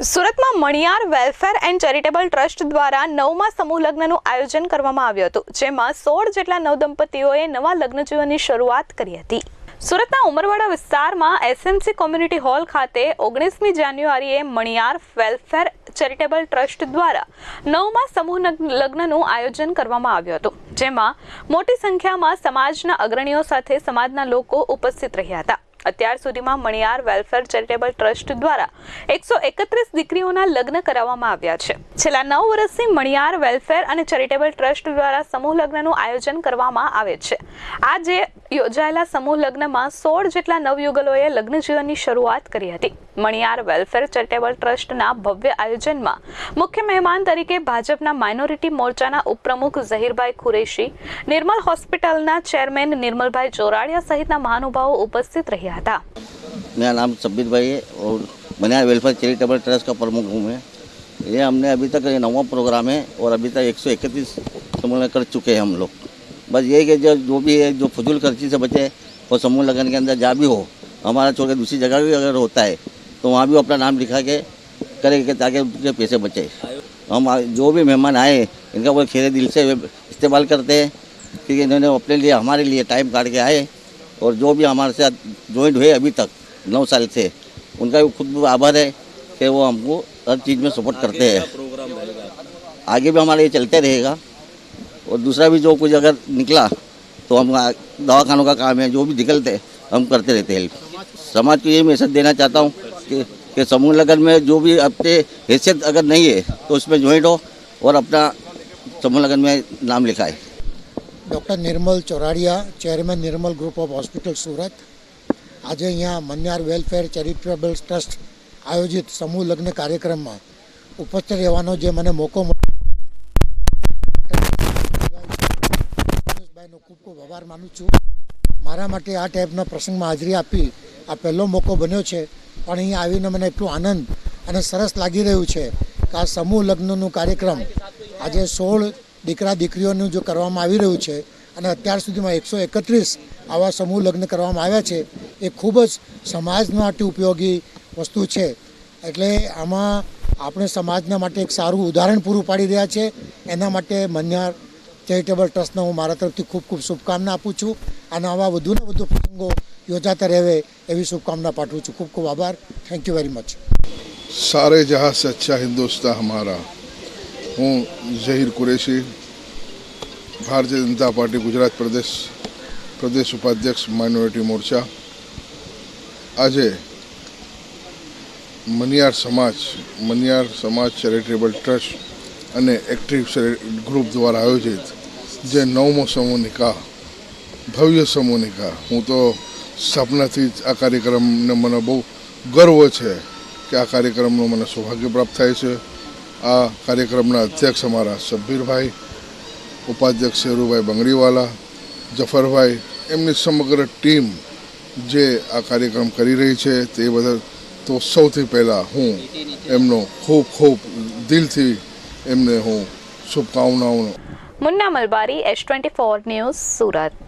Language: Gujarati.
સુરતમાં Maniyar welfare and charitable trust દ્વારા 9મા સમૂહ લગ્નનું આયોજન કરવામાં આવ્યું હતું, જેમાં 16 જેટલા નવદંપતીઓએ નવા લગ્ન જીવનની શરૂઆત કરી હતી। સુરતના ઉમરવાડા વિસ્તારમાં એસએમસી કોમ્યુનિટી હોલ ખાતે 19મી જાન્યુઆરીએ મણિયાર વેલફેર ચેરિટેબલ ટ્રસ્ટ દ્વારા 9મા સમૂહ લગ્નનું આયોજન કરવામાં આવ્યું હતું, જેમાં મોટી સંખ્યામાં સમાજના અગ્રણીઓ સાથે સમાજના લોકો ઉપસ્થિત રહ્યા હતા। અત્યાર સુધીમાં મણિયાર વેલફેર ચેરિટેબલ ટ્રસ્ટ દ્વારા 131 દીકરીઓના લગ્ન કરાવવામાં આવ્યા છે। છેલ્લા 9 વર્ષથી મણિયાર વેલફેર અને ચેરિટેબલ ટ્રસ્ટ દ્વારા સમૂહ લગ્નનું આયોજન કરવામાં આવે છે। આજે યોજાયેલા સમૂહ લગ્નમાં 16 જેટલા નવયુગલોએ લગ્ન જીવનની શરૂઆત કરી હતી। મણિયાર વેલફેર ચેરિટેબલ ટ્રસ્ટના ભવ્ય આયોજનમાં મુખ્ય મહેમાન તરીકે ભાજપના માઇનોરિટી મોરચાના ઉપપ્રમુખ ઝહીરભાઈ કુરેશી, નિર્મલ હોસ્પિટલના ચેરમેન નિર્મલભાઈ ચોરાડિયા સહિતના મહાનુભાવો ઉપસ્થિત રહ્યા था। मेरा नाम सब्बीर भाई है और मनियार वेलफेयर चैरिटेबल ट्रस्ट का प्रमुख हूँ मैं। ये हमने अभी तक ये 9वां प्रोग्राम है और अभी तक 131 समूह कर चुके हैं हम लोग। बस यही कि जो भी है जो फजूल खर्ची से बचे और समूह लगन के अंदर जहाँ भी हो, हमारा छोड़ के दूसरी जगह भी अगर होता है तो वहाँ भी अपना नाम लिखा के करेंगे ताकि उनके पैसे बचे। हम जो भी मेहमान आए इनका वो खेरे दिल से इस्तेमाल करते हैं, क्योंकि इन्होंने अपने लिए हमारे लिए टाइम काट के आए और जो भी हमारे साथ ज्वाइंट हुए अभी तक 9 साल से, उनका भी खुद आभार है कि वो हमको हर चीज़ में सपोर्ट करते हैं। आगे भी हमारा ये चलते रहेगा। और दूसरा भी जो कुछ अगर निकला तो हम दवाखानों का काम है, जो भी निकलते हम करते रहते हैं। समाज को ये मैसेज देना चाहता हूँ कि समूह लगन में जो भी अपने हैसियत अगर नहीं है तो उसमें ज्वाइंट हो और अपना समूह लगन में नाम लिखाए। Doctor Nirmal Choradia, chairman Nirmal group of hospital Surat. आज यहाँ मनियार वेलफेर चेरिटेबल ट्रस्ट आयोजित समूह लग्न कार्यक्रम में उपस्थित रहવાનો જે મને મોકો મળ્યો, ખૂબ ખૂબ આભાર માનું છું। મારા માટે આ ટાઈપના પ્રસંગમાં હાજરી આપી આ પહેલો મોકો બન્યો છે, પણ અહીં આવીને મને એટલું આનંદ અને સરસ લાગી રહ્યું છે કે આ સમૂહ લગ્નનું કાર્યક્રમ આજે 16 દીકરા દીકરીઓનું જો કરવામાં આવી રહ્યું છે અને અત્યાર સુધીમાં 131 આવા સમૂહ લગ્ન કરવામાં આવ્યા છે, એ ખૂબ જ સમાજ માટે ઉપયોગી વસ્તુ છે। એટલે આમાં આપણે સમાજના માટે એક સારું ઉદાહરણ પૂરું પાડી રહ્યા છે। એના માટે મનિયાર ચેરિટેબલ ટ્રસ્ટને હું મારા તરફથી ખૂબ ખૂબ શુભકામના આપું છું અને આવા વધુને વધુ પ્રસંગો યોજાતા રહે એવી શુભકામના પાઠવું છું। ખૂબ ખૂબ આભાર। Thank you very much. सारे जहाँ से अच्छा हिंदुस्तान हमारा। हूँ ज़हीर कुरैशी, भारतीय जनता पार्टी गुजरात प्रदेश उपाध्यक्ष माइनॉरिटी मोर्चा। आज मनियार समाज चैरिटेबल ट्रस्ट અને एक्टिव ग्रुप द्वारा आयोजित जे 9मो समूह निकाह, भव्य समूह निकाह, हूँ तो सपनाथी आ कार्यक्रम મને બહુ ગર્વ છે કે આ કાર્યક્રમનું મને સૌભાગ્ય પ્રાપ્ત થાય છે। આ કાર્યક્રમના અધ્યક્ષ અમારા સબ્બીરભાઈ, ઉપાધ્યક્ષ શેરુભાઈ બંગડીવાલા, જફરભાઈ, એમની સમગ્ર ટીમ જે આ કાર્યક્રમ કરી રહી છે તે બદલ તો સૌથી પહેલાં હું એમનો ખૂબ ખૂબ દિલથી એમને હું શુભકામનાઓ। મુન્ના મલબારી, S24 ન્યૂઝ, સુરત।